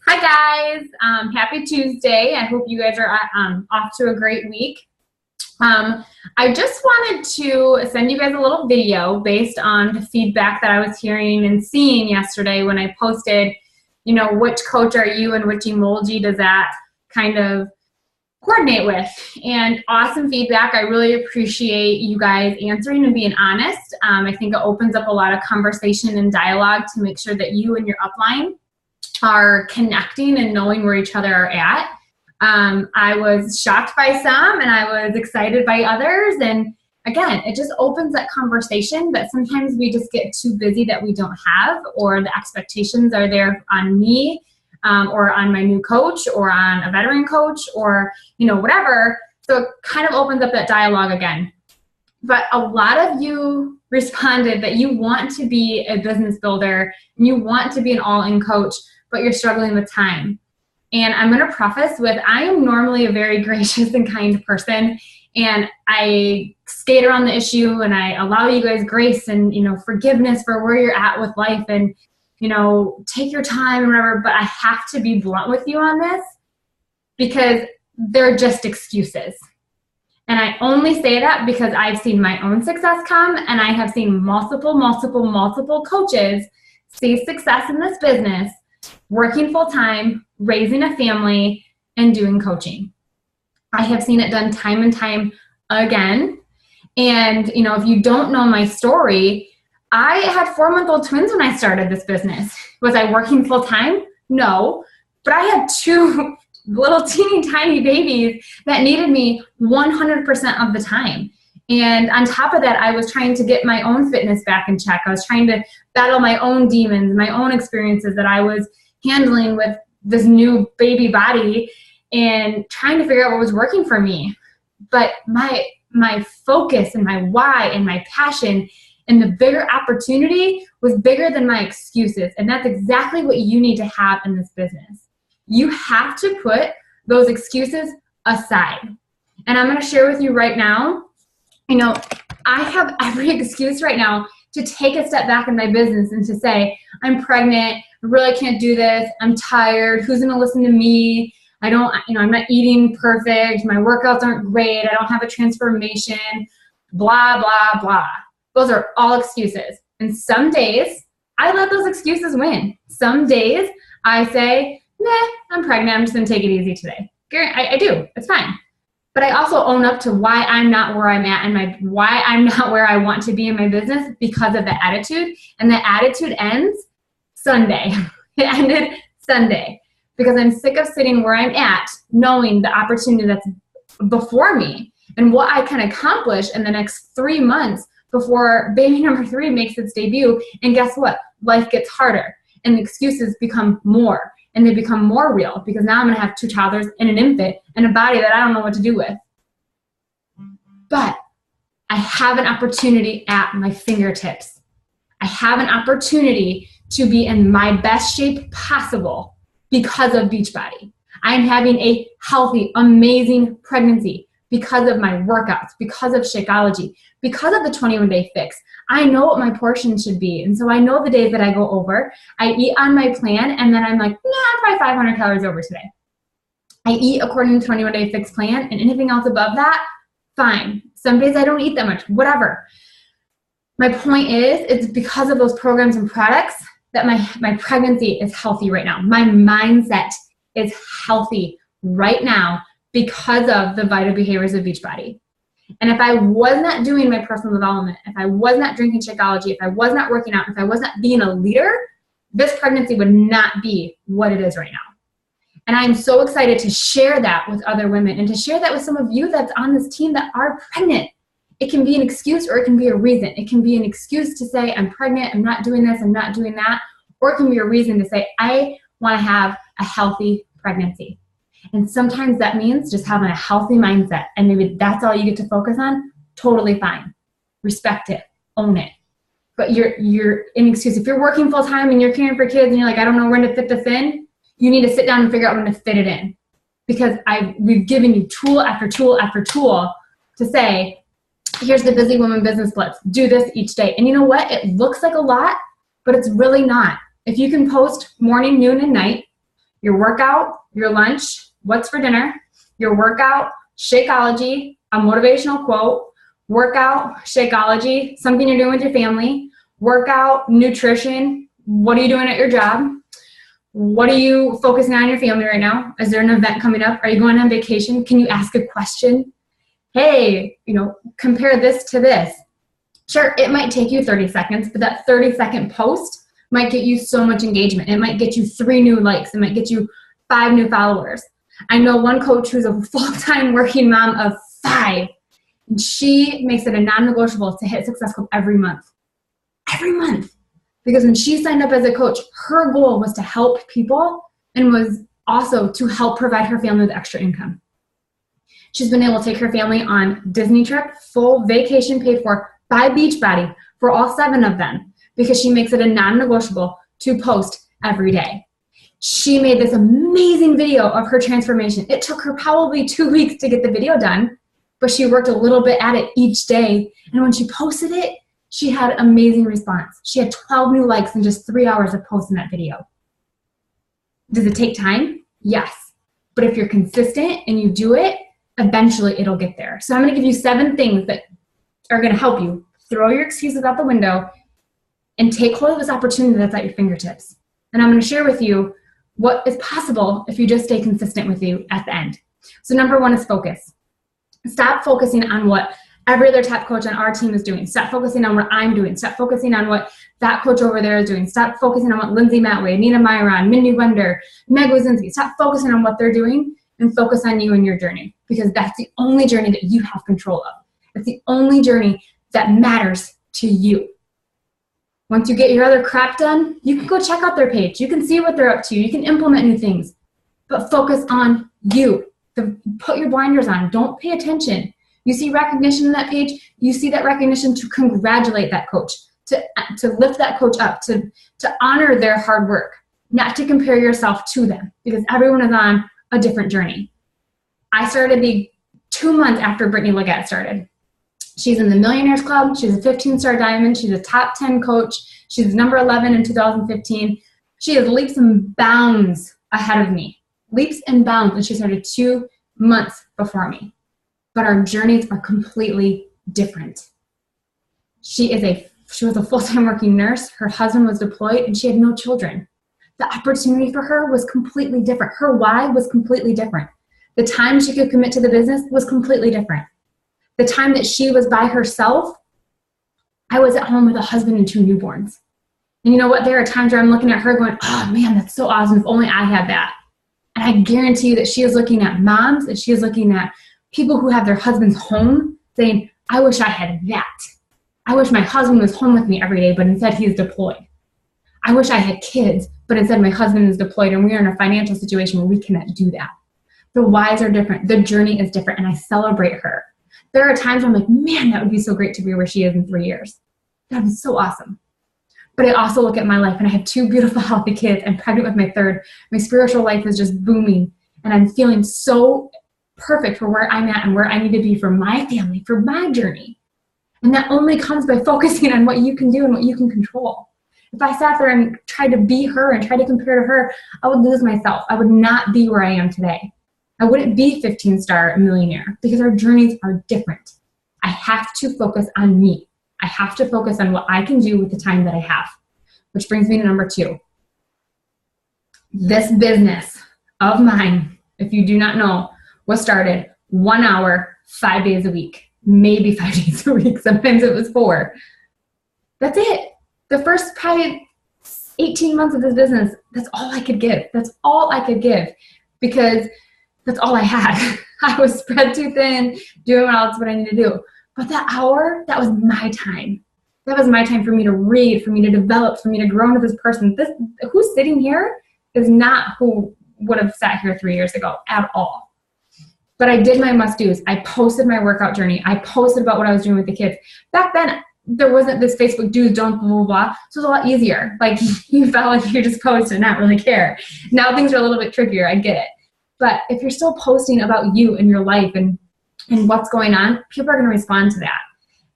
Hi guys, happy Tuesday. I hope you guys are off to a great week. I just wanted to send you guys a little video based on the feedback that I was hearing and seeing yesterday when I posted, which coach are you and which emoji does that kind of coordinate with. And awesome feedback. I really appreciate you guys answering and being honest. I think it opens up a lot of conversation and dialogue to make sure that you and your upline are connecting and knowing where each other are at. I was shocked by some and I was excited by others. And again, it just opens that conversation that sometimes we just get too busy that we don't have, or the expectations are there on me or on my new coach or on a veteran coach or, whatever. So it kind of opens up that dialogue again. But a lot of you responded that you want to be a business builder and you want to be an all-in coach, but you're struggling with time. And I'm going to preface with, I am normally a very gracious and kind person, and I skate around the issue and I allow you guys grace and, forgiveness for where you're at with life and, take your time and whatever, but I have to be blunt with you on this because they're just excuses. And I only say that because I've seen my own success come, and I have seen multiple coaches see success in this business, working full-time, raising a family, and doing coaching. I have seen it done time and time again. And, if you don't know my story, I had 4-month-old twins when I started this business. Was I working full-time? No. But I had 2 little teeny tiny babies that needed me 100% of the time. And on top of that, I was trying to get my own fitness back in check. I was trying to battle my own demons, my own experiences that I was handling with this new baby body and trying to figure out what was working for me. But my focus and my why and my passion and the bigger opportunity was bigger than my excuses. And that's exactly what you need to have in this business. You have to put those excuses aside. And I'm going to share with you right now, I have every excuse right now to take a step back in my business and to say, I'm pregnant, I really can't do this, I'm tired, who's going to listen to me? I'm not eating perfect, my workouts aren't great, I don't have a transformation, blah, blah, blah. Those are all excuses. And some days, I let those excuses win. Some days, I say, nah, I'm pregnant, I'm just going to take it easy today. I do, it's fine. But I also own up to why I'm not where I'm at and why I'm not where I want to be in my business because of the attitude. And the attitude ends Sunday. It ended Sunday because I'm sick of sitting where I'm at, knowing the opportunity that's before me and what I can accomplish in the next 3 months before baby number 3 makes its debut. And guess what? Life gets harder and the excuses become more. And they become more real because now I'm going to have 2 toddlers and an infant and a body that I don't know what to do with. But I have an opportunity at my fingertips. I have an opportunity to be in my best shape possible because of Beachbody. I am having a healthy, amazing pregnancy because of my workouts, because of Shakeology, because of the 21-day fix. I know what my portion should be. And so I know the days that I go over. I eat on my plan, and then I'm like, I'm probably 500 calories over today. I eat according to the 21-day fix plan, and anything else above that, fine. Some days I don't eat that much, whatever. My point is, it's because of those programs and products that my pregnancy is healthy right now. My mindset is healthy right now because of the vital behaviors of Beachbody. And if I was not doing my personal development, if I was not drinking Shakeology, if I was not working out, if I was not being a leader, this pregnancy would not be what it is right now. And I'm so excited to share that with other women and to share that with some of you that's on this team that are pregnant. It can be an excuse or it can be a reason. It can be an excuse to say, I'm pregnant, I'm not doing this, I'm not doing that. Or it can be a reason to say, I want to have a healthy pregnancy. And sometimes that means just having a healthy mindset. And maybe that's all you get to focus on. Totally fine. Respect it. Own it. But you're an excuse. If you're working full time and you're caring for kids and you're like, I don't know when to fit this in, you need to sit down and figure out when to fit it in. Because we've given you tool after tool after tool to say, here's the Busy Woman Business Blitz. Do this each day. And you know what? It looks like a lot, but it's really not. If you can post morning, noon, and night, your workout, your lunch, what's for dinner, your workout, Shakeology, a motivational quote, workout, Shakeology, something you're doing with your family, workout, nutrition, what are you doing at your job? What are you focusing on in your family right now? Is there an event coming up? Are you going on vacation? Can you ask a question? Hey, compare this to this. Sure, it might take you 30 seconds, but that 30-second post might get you so much engagement. It might get you 3 new likes. It might get you 5 new followers. I know one coach who's a full-time working mom of 5, and she makes it a non-negotiable to hit Success Club every month. Every month. Because when she signed up as a coach, her goal was to help people and was also to help provide her family with extra income. She's been able to take her family on Disney trip, full vacation paid for by Beachbody for all 7 of them, because she makes it a non-negotiable to post every day. She made this amazing video of her transformation. It took her probably 2 weeks to get the video done, but she worked a little bit at it each day. And when she posted it, she had amazing response. She had 12 new likes in just 3 hours of posting that video. Does it take time? Yes. But if you're consistent and you do it, eventually it'll get there. So I'm going to give you 7 things that are going to help you throw your excuses out the window and take hold of this opportunity that's at your fingertips. And I'm going to share with you what is possible if you just stay consistent with you at the end. So number 1 is focus. Stop focusing on what every other top coach on our team is doing. Stop focusing on what I'm doing. Stop focusing on what that coach over there is doing. Stop focusing on what Lindsay Matway, Nina Myron, Mindy Wender, Meg Wazinski. Stop focusing on what they're doing and focus on you and your journey, because that's the only journey that you have control of. It's the only journey that matters to you. Once you get your other crap done, you can go check out their page. You can see what they're up to. You can implement new things, but focus on you. Put your blinders on. Don't pay attention. You see recognition in that page, you see that recognition to congratulate that coach, to lift that coach up, to honor their hard work, not to compare yourself to them, because everyone is on a different journey. I started the 2 months after Brittany Leggett started. She's in the Millionaires Club. She's a 15-star diamond. She's a top 10 coach. She's number 11 in 2015. She has leaps and bounds ahead of me. Leaps and bounds, and she started 2 months before me. But our journeys are completely different. She was a full-time working nurse. Her husband was deployed, and she had no children. The opportunity for her was completely different. Her why was completely different. The time she could commit to the business was completely different. The time that she was by herself, I was at home with a husband and 2 newborns. And you know what? There are times where I'm looking at her going, oh man, that's so awesome. If only I had that. And I guarantee you that she is looking at moms, and she is looking at people who have their husbands home saying, I wish I had that. I wish my husband was home with me every day, but instead he's deployed. I wish I had kids, but instead my husband is deployed and we are in a financial situation where we cannot do that. The whys are different. The journey is different, and I celebrate her. There are times where I'm like, man, that would be so great to be where she is in 3 years. That would be so awesome. But I also look at my life, and I have 2 beautiful, healthy kids. I'm pregnant with my 3rd. My spiritual life is just booming, and I'm feeling so perfect for where I'm at and where I need to be for my family, for my journey. And that only comes by focusing on what you can do and what you can control. If I sat there and tried to be her and tried to compare to her, I would lose myself. I would not be where I am today. I wouldn't be 15-star millionaire, because our journeys are different. I have to focus on me. I have to focus on what I can do with the time that I have, which brings me to number 2. This business of mine, if you do not know, was started 1 hour, 5 days a week, maybe 5 days a week. Sometimes it was 4. That's it. The first probably 18 months of this business, that's all I could give. That's all I could give, because that's all I had. I was spread too thin, doing what I need to do. But that hour, that was my time. That was my time for me to read, for me to develop, for me to grow into this person. Who's sitting here is not who would have sat here 3 years ago at all. But I did my must-dos. I posted my workout journey. I posted about what I was doing with the kids. Back then, there wasn't this Facebook do's, don't, blah, blah, blah. So it was a lot easier. Like, you felt like you just post and not really care. Now things are a little bit trickier. I get it. But if you're still posting about you and your life and what's going on, people are going to respond to that.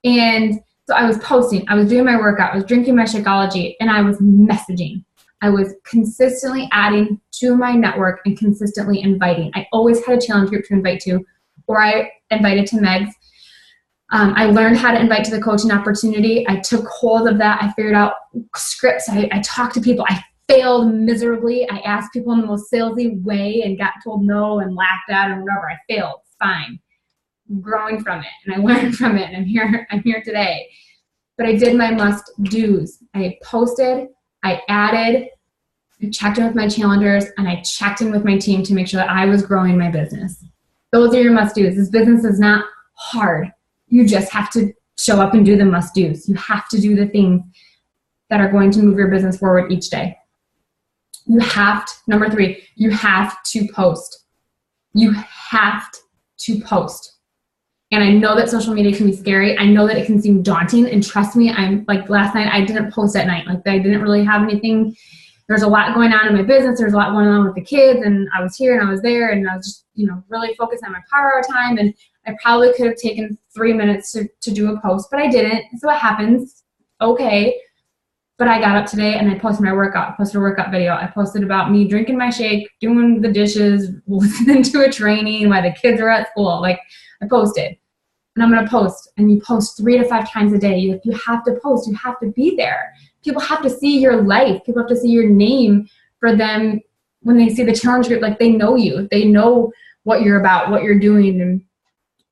And so I was posting. I was doing my workout. I was drinking my Shakeology, and I was messaging. I was consistently adding to my network and consistently inviting. I always had a challenge group to invite to, or I invited to Meg's. I learned how to invite to the coaching opportunity. I took hold of that. I figured out scripts. I talked to people. I failed miserably. I asked people in the most salesy way and got told no and laughed at and whatever. I failed. Fine. I'm growing from it, and I learned from it, and I'm here today. But I did my must-dos. I posted, I added, I checked in with my challengers, and I checked in with my team to make sure that I was growing my business. Those are your must-dos. This business is not hard. You just have to show up and do the must-dos. You have to do the things that are going to move your business forward each day. Number 3, you have to post. You have to post. And I know that social media can be scary. I know that it can seem daunting. And trust me, I'm like last night, I didn't post at night. Like I didn't really have anything. There's a lot going on in my business. There's a lot going on with the kids. And I was here and I was there. And I was just, really focused on my power hour time. And I probably could have taken 3 minutes to do a post, but I didn't. So it happens. Okay. But I got up today and I posted my workout. I posted a workout video. I posted about me drinking my shake, doing the dishes, listening to a training while the kids are at school. Like I posted. And I'm going to post. And you post 3 to 5 times a day. You have to post. You have to be there. People have to see your life. People have to see your name for them when they see the challenge group. Like they know you. They know what you're about, what you're doing,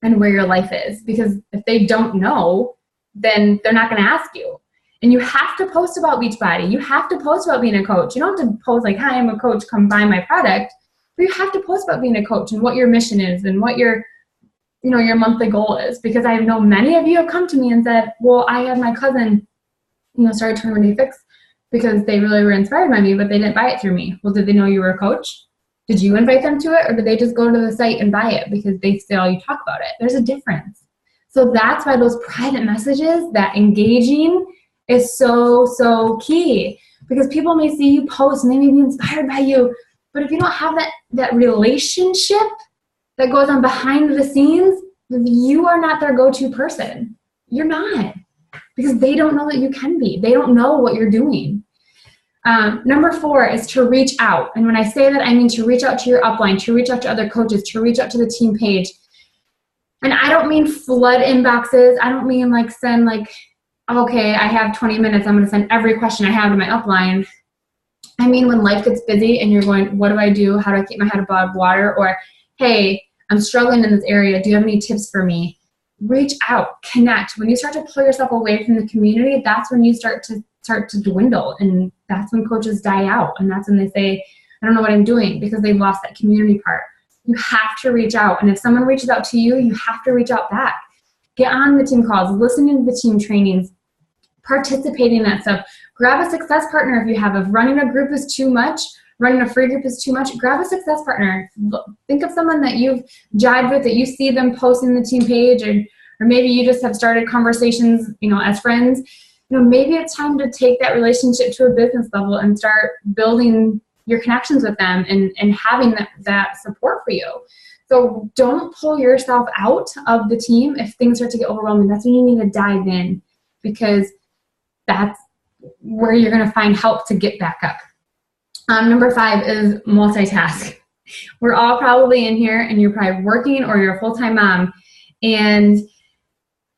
and where your life is. Because if they don't know, then they're not going to ask you. And you have to post about Beachbody. You have to post about being a coach. You don't have to post like, hi, I'm a coach, come buy my product. But you have to post about being a coach and what your mission is and what your monthly goal is. Because I know many of you have come to me and said, well, I had my cousin, started 21 Day Fix because they really were inspired by me, but they didn't buy it through me. Well, did they know you were a coach? Did you invite them to it? Or did they just go to the site and buy it because they saw you talk about it? There's a difference. So that's why those private messages, that engaging is so, so key. Because people may see you post and they may be inspired by you. But if you don't have that relationship that goes on behind the scenes, you are not their go-to person. You're not. Because they don't know that you can be. They don't know what you're doing. Number 4 is to reach out. And when I say that, I mean to reach out to your upline, to reach out to other coaches, to reach out to the team page. And I don't mean flood inboxes. I don't mean like send like, okay, I have 20 minutes. I'm going to send every question I have to my upline. I mean when life gets busy and you're going, what do I do? How do I keep my head above water? Or, hey, I'm struggling in this area. Do you have any tips for me? Reach out, connect. When you start to pull yourself away from the community, that's when you start to dwindle. And that's when coaches die out. And that's when they say, I don't know what I'm doing, because they've lost that community part. You have to reach out. And if someone reaches out to you, you have to reach out back. Get on the team calls, listening to the team trainings, participating in that stuff. Grab a success partner if you have. If running a group is too much, running a free group is too much, grab a success partner. Think of someone that you've jived with, that you see them posting the team page, or maybe you just have started conversations, as friends. Maybe it's time to take that relationship to a business level and start building your connections with them and having that support for you. So don't pull yourself out of the team if things start to get overwhelming. That's when you need to dive in, because that's where you're going to find help to get back up. Number 5 is multitask. We're all probably in here and you're probably working or you're a full-time mom. And,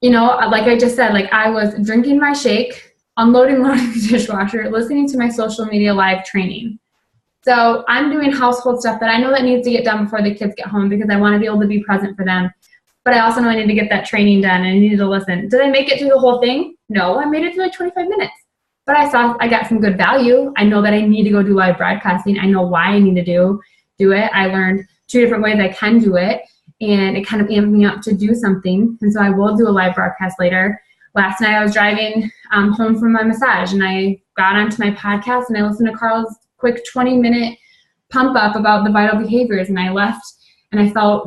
like I just said, like I was drinking my shake, unloading, loading the dishwasher, listening to my social media live training. So I'm doing household stuff that I know that needs to get done before the kids get home, because I want to be able to be present for them. But I also know I need to get that training done and I needed to listen. Did I make it through the whole thing? No, I made it through like 25 minutes. But I got some good value. I know that I need to go do live broadcasting. I know why I need to do it. I learned 2 different ways I can do it, and it kind of amped me up to do something. And so I will do a live broadcast later. Last night I was driving home from my massage, and I got onto my podcast and I listened to Carl's quick 20-minute pump up about the vital behaviors, and I left and I felt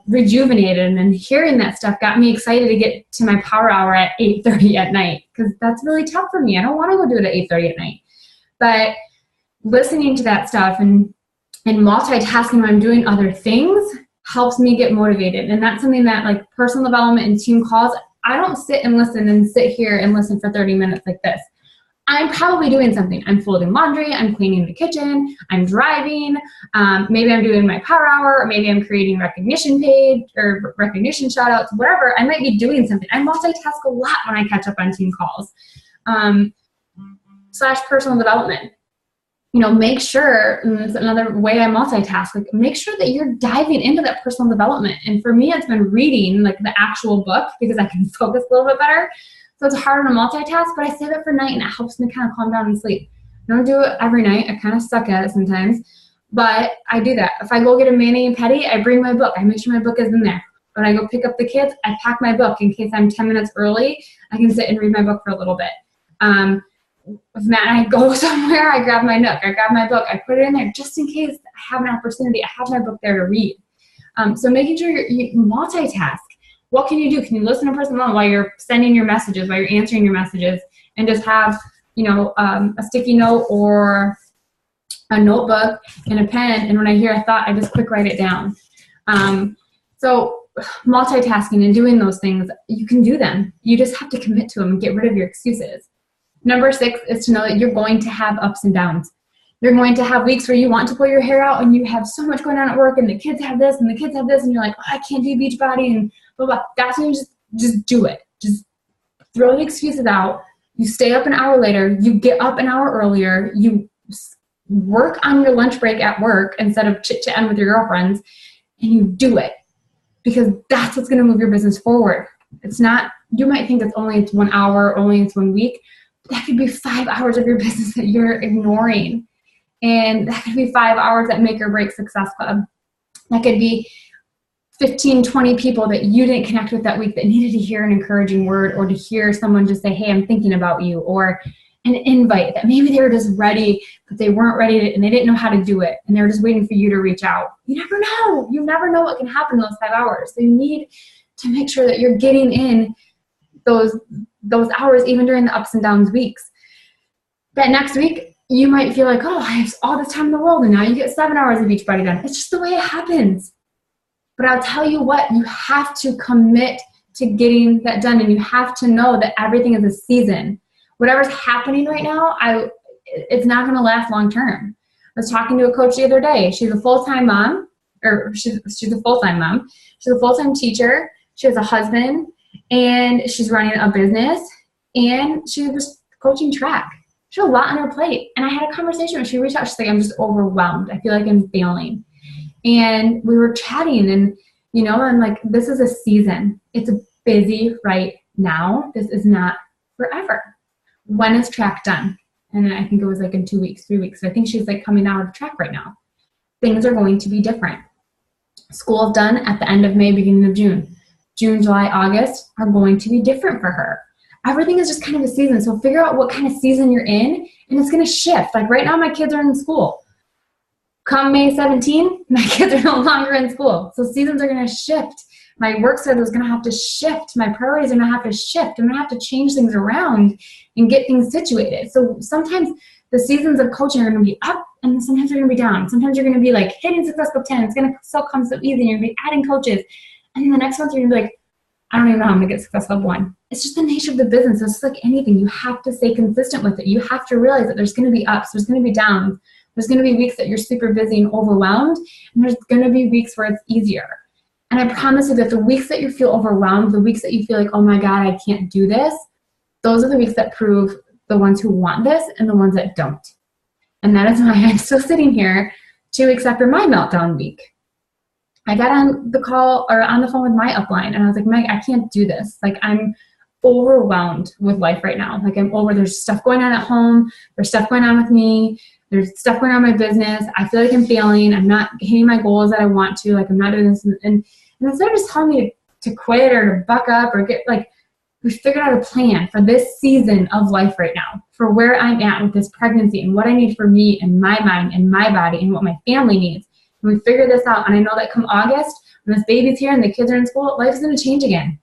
rejuvenated. And then hearing that stuff got me excited to get to my power hour at 8:30 at night, because that's really tough for me. I don't want to go do it at 8:30 at night. But listening to that stuff and multitasking when I'm doing other things helps me get motivated. And that's something that, like personal development and team calls, I don't sit here and listen for 30 minutes like this. I'm probably doing something. I'm folding laundry, I'm cleaning the kitchen, I'm driving, maybe I'm doing my power hour, or maybe I'm creating recognition page or recognition shout outs, whatever. I might be doing something. I multitask a lot when I catch up on team calls. Slash personal development. Make sure, and it's another way I multitask, like make sure that you're diving into that personal development. And for me, it's been reading like the actual book because I can focus a little bit better. So it's harder to multitask, but I save it for night and it helps me kind of calm down and sleep. I don't do it every night. I kind of suck at it sometimes, but I do that. If I go get a mani and pedi, I bring my book. I make sure my book is in there. When I go pick up the kids, I pack my book in case I'm 10 minutes early. I can sit and read my book for a little bit. If Matt and I go somewhere, I grab my Nook, I grab my book, I put it in there just in case I have an opportunity. I have my book there to read. So making sure you multitask. What can you do? Can you listen to a person while you're sending your messages, while you're answering your messages, and just have, a sticky note or a notebook and a pen, and when I hear a thought, I just quick write it down. So multitasking and doing those things, you can do them. You just have to commit to them and get rid of your excuses. Number 6 is to know that you're going to have ups and downs. You're going to have weeks where you want to pull your hair out and you have so much going on at work and the kids have this and the kids have this and you're like, oh, I can't do Beachbody and blah, blah. That's when you just do it. Just throw the excuses out. You stay up an hour later. You get up an hour earlier. You work on your lunch break at work instead of chit-chatting with your girlfriends, and you do it because that's what's going to move your business forward. It's not, you might think it's 1 hour, only it's 1 week. That could be 5 hours of your business that you're ignoring. And that could be 5 hours that make or break Success Club. That could be 15, 20 people that you didn't connect with that week that needed to hear an encouraging word or to hear someone just say, hey, I'm thinking about you, or an invite that maybe they were just ready, but they weren't ready to, and they didn't know how to do it. And they were just waiting for you to reach out. You never know. You never know what can happen in those 5 hours. So you need to make sure that you're getting in those hours, even during the ups and downs weeks. That next week, you might feel like, oh, I have all this time in the world, and now you get 7 hours of Beachbody done. It's just the way it happens. But I'll tell you what, you have to commit to getting that done, and you have to know that everything is a season. Whatever's happening right now, it's not going to last long term. I was talking to a coach the other day. She's a full-time mom, or she's a full-time mom. She's a full-time teacher. She has a husband, and she's running a business, and she was coaching track. She had a lot on her plate. And I had a conversation when she reached out. She's like, I'm just overwhelmed. I feel like I'm failing. And we were chatting, and, I'm like, this is a season. It's busy right now. This is not forever. When is track done? And I think it was like in 2 weeks, 3 weeks. So I think she's like coming out of track right now. Things are going to be different. School is done at the end of May, beginning of June. June, July, August are going to be different for her. Everything is just kind of a season. So figure out what kind of season you're in, and it's going to shift. Like right now, my kids are in school. Come May 17, my kids are no longer in school. So seasons are going to shift. My work schedule is going to have to shift. My priorities are going to have to shift. I'm going to have to change things around and get things situated. So sometimes the seasons of coaching are going to be up, and sometimes they're going to be down. Sometimes you're going to be like hitting Success Club 10. It's going to still come so easy, and you're going to be adding coaches. And then the next month, you're going to be like, I don't even know how I'm going to get Success Club 1. It's just the nature of the business. It's like anything. You have to stay consistent with it. You have to realize that there's going to be ups. There's going to be downs. There's going to be weeks that you're super busy and overwhelmed, and there's going to be weeks where it's easier. And I promise you that the weeks that you feel overwhelmed, the weeks that you feel like, oh my God, I can't do this, those are the weeks that prove the ones who want this and the ones that don't. And that is why I'm still sitting here 2 weeks after my meltdown week. I got on the call or on the phone with my upline, and I was like, Meg, I can't do this. Like, I'm overwhelmed with life right now. Like, there's stuff going on at home. There's stuff going on with me. There's stuff going on in my business. I feel like I'm failing. I'm not hitting my goals that I want to. Like, I'm not doing this. And instead of just telling me to quit or to buck up or get, like, we figured out a plan for this season of life right now, for where I'm at with this pregnancy and what I need for me and my mind and my body and what my family needs. And we figured this out. And I know that come August, when this baby's here and the kids are in school, life's going to change again.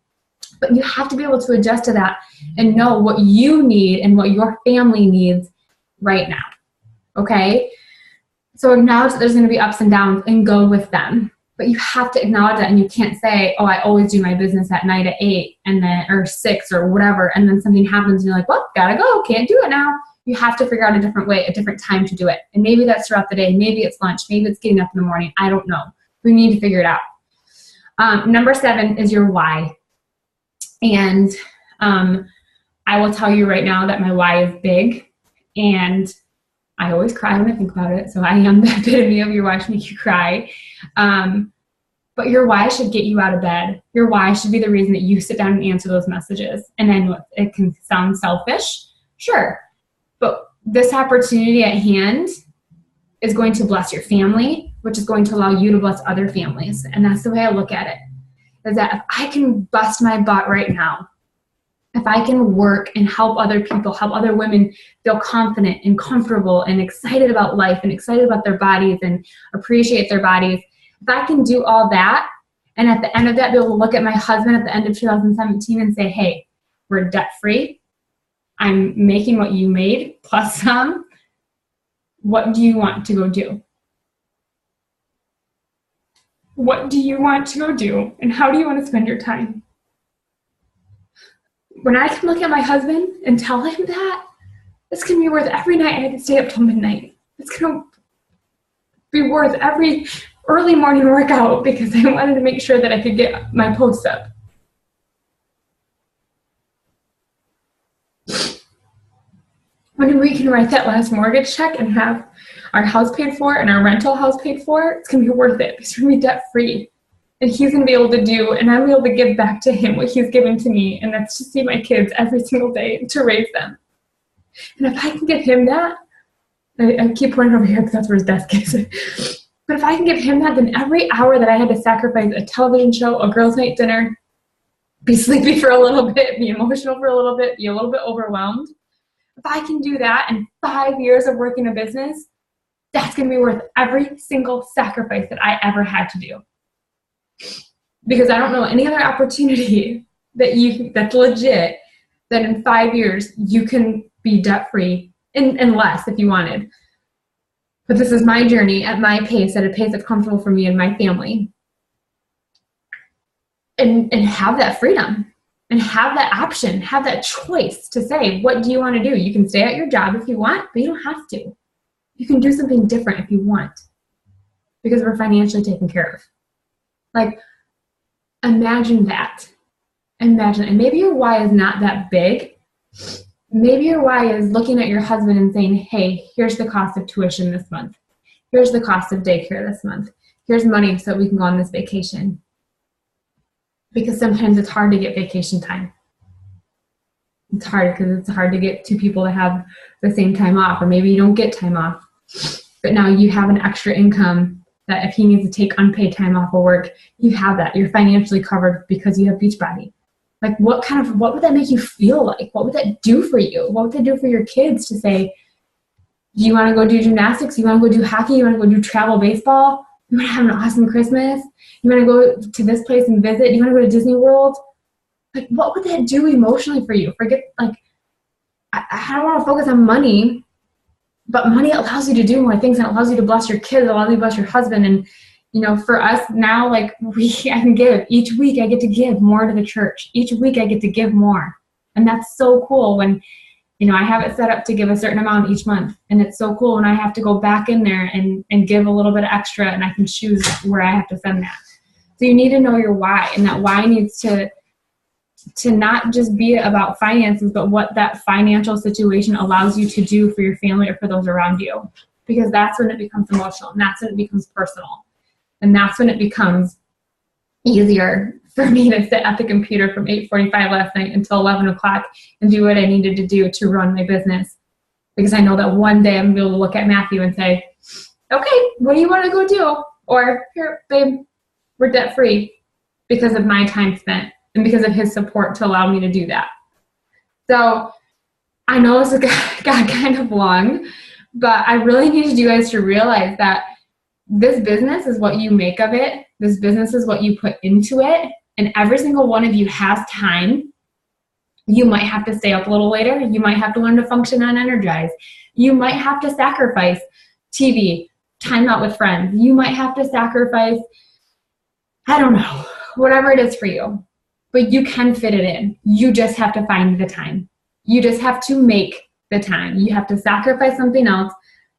But you have to be able to adjust to that and know what you need and what your family needs right now. Okay? So acknowledge that there's going to be ups and downs and go with them. But you have to acknowledge that, and you can't say, oh, I always do my business at night at 8 and then, or 6 or whatever, and then something happens and you're like, well, gotta go, can't do it now. You have to figure out a different way, a different time to do it. And maybe that's throughout the day. Maybe it's lunch. Maybe it's getting up in the morning. I don't know. We need to figure it out. Number 7 is your why. And I will tell you right now that my why is big, and I always cry when I think about it. So I am the epitome of your why should make you cry. But your why should get you out of bed. Your why should be the reason that you sit down and answer those messages. And I know it can sound selfish, sure. But this opportunity at hand is going to bless your family, which is going to allow you to bless other families. And that's the way I look at it, is that if I can bust my butt right now, if I can work and help other people, help other women feel confident and comfortable and excited about life and excited about their bodies and appreciate their bodies, if I can do all that, and at the end of that, be able to look at my husband at the end of 2017 and say, hey, we're debt-free. I'm making what you made plus some. What do you want to go do? What do you want to go do? And how do you want to spend your time? When I can look at my husband and tell him that, it's going to be worth every night I had to stay up till midnight. It's going to be worth every early morning workout because I wanted to make sure that I could get my posts up. When we can write that last mortgage check and have our house paid for and our rental house paid for, it's going to be worth it because we're going to be debt free. And he's going to be able to do, and I'm able to give back to him what he's given to me, and that's to see my kids every single day and to raise them. And if I can give him that, I keep pointing over here because that's where his desk is. But if I can give him that, then every hour that I had to sacrifice a television show, a girls' night dinner, be sleepy for a little bit, be emotional for a little bit, be a little bit overwhelmed, if I can do that in 5 years of working a business, that's going to be worth every single sacrifice that I ever had to do. Because I don't know any other opportunity that's legit that in 5 years you can be debt free and less if you wanted. But this is my journey at my pace, at a pace that's comfortable for me and my family. And have that freedom and have that option, have that choice to say, what do you want to do? You can stay at your job if you want, but you don't have to. You can do something different if you want because we're financially taken care of. Like, imagine that. Imagine. And maybe your why is not that big. Maybe your why is looking at your husband and saying, hey, here's the cost of tuition this month. Here's the cost of daycare this month. Here's money so we can go on this vacation. Because sometimes it's hard to get vacation time. It's hard because it's hard to get two people to have the same time off, or maybe you don't get time off. But now you have an extra income that if he needs to take unpaid time off of work, you have that. You're financially covered because you have Beachbody. Like what would that make you feel like? What would that do for you? What would that do for your kids to say, do you want to go do gymnastics? You want to go do hockey? You want to go do travel baseball? You want to have an awesome Christmas? You want to go to this place and visit? You want to go to Disney World? Like what would that do emotionally for you? Forget, like, I don't want to focus on money, but money allows you to do more things and it allows you to bless your kids, it allows you to bless your husband. And, you know, for us now, like I can give. Each week I get to give more to the church. Each week I get to give more. And that's so cool when, you know, I have it set up to give a certain amount each month. And it's so cool when I have to go back in there and give a little bit extra and I can choose where I have to send that. So you need to know your why, and that why needs to not just be about finances, but what that financial situation allows you to do for your family or for those around you. Because that's when it becomes emotional, and that's when it becomes personal. And that's when it becomes easier for me to sit at the computer from 8:45 last night until 11 o'clock and do what I needed to do to run my business. Because I know that one day I'm going to be able to look at Matthew and say, okay, what do you want to go do? Or, here, babe, we're debt free because of my time spent and because of his support to allow me to do that. So I know this got kind of long, but I really needed you guys to realize that this business is what you make of it. This business is what you put into it. And every single one of you has time. You might have to stay up a little later. You might have to learn to function unenergized. You might have to sacrifice TV, time out with friends. You might have to sacrifice, I don't know, whatever it is for you. But you can fit it in. You just have to find the time. You just have to make the time. You have to sacrifice something else,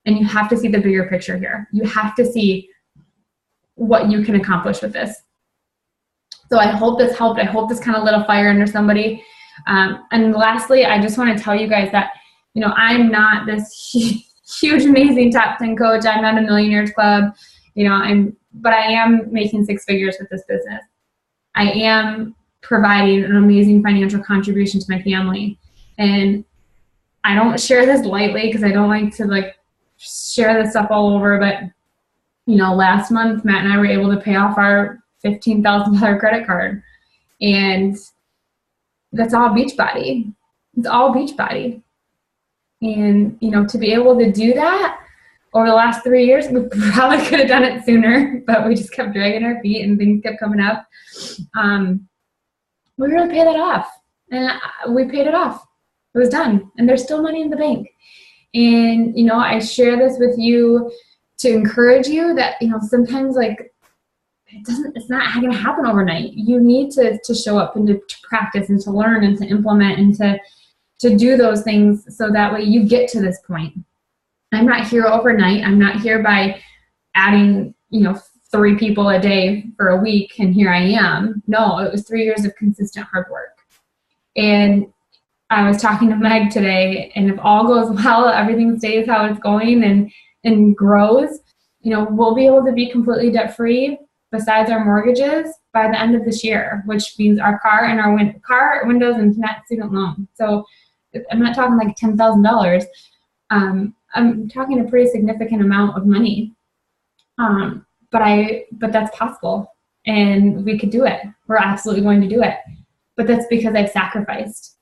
and you have to see the bigger picture here. You have to see what you can accomplish with this. So I hope this helped. I hope this kind of lit a fire under somebody. And lastly, I just want to tell you guys that, you know, I'm not this huge, amazing top 10 coach. I'm not a millionaires club, you know, but I am making 6 figures with this business. I am providing an amazing financial contribution to my family. And I don't share this lightly because I don't like to like share this stuff all over, but you know, last month Matt and I were able to pay off our $15,000 credit card, and that's all Beachbody. It's all Beachbody. And you know, to be able to do that over the last 3 years, we probably could have done it sooner, but we just kept dragging our feet and things kept coming up. We were able to pay that off, and we paid it off. It was done, and there's still money in the bank. And you know, I share this with you to encourage you that, you know, sometimes like it's not going to happen overnight. You need to show up and to practice and to learn and to implement and to do those things so that way you get to this point. I'm not here overnight. I'm not here by adding, you know, 3 people a day for a week and here I am. No, it was 3 years of consistent hard work. And I was talking to Meg today, and if all goes well, everything stays how it's going and grows, you know, we'll be able to be completely debt-free besides our mortgages by the end of this year, which means our car and our car, windows, and net student loan. So I'm not talking like $10,000. I'm talking a pretty significant amount of money. But that's possible, and we could do it. We're absolutely going to do it. But that's because I've sacrificed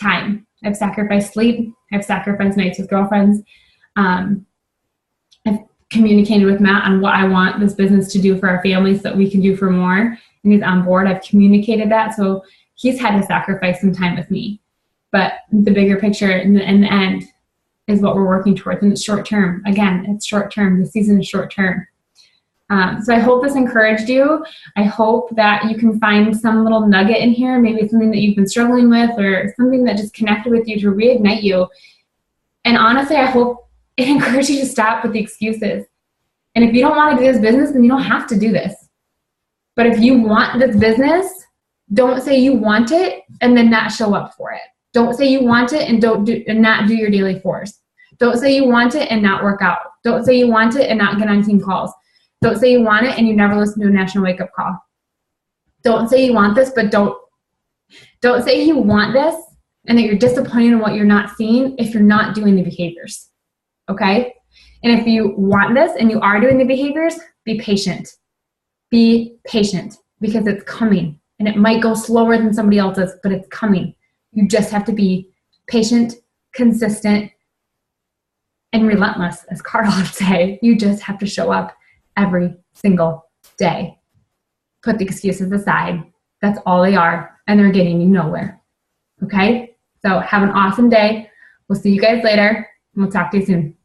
time. I've sacrificed sleep. I've sacrificed nights with girlfriends. I've communicated with Matt on what I want this business to do for our family so that we can do for more. And he's on board. I've communicated that. So he's had to sacrifice some time with me. But the bigger picture in the end is what we're working towards. And it's short term. Again, it's short term. The season is short term. So I hope this encouraged you. I hope that you can find some little nugget in here, maybe something that you've been struggling with or something that just connected with you to reignite you. And honestly, I hope it encouraged you to stop with the excuses. And if you don't want to do this business, then you don't have to do this. But if you want this business, don't say you want it and then not show up for it. Don't say you want it and not do your daily chores. Don't say you want it and not work out. Don't say you want it and not get on team calls. Don't say you want it and you never listen to a national wake-up call. Don't say you want this, but don't say you want this and that you're disappointed in what you're not seeing if you're not doing the behaviors, okay? And if you want this and you are doing the behaviors, be patient. Be patient because it's coming. And it might go slower than somebody else's, but it's coming. You just have to be patient, consistent, and relentless, as Carl would say. You just have to show up every single day. Put the excuses aside. That's all they are, and they're getting you nowhere. Okay? So have an awesome day. We'll see you guys later, and we'll talk to you soon.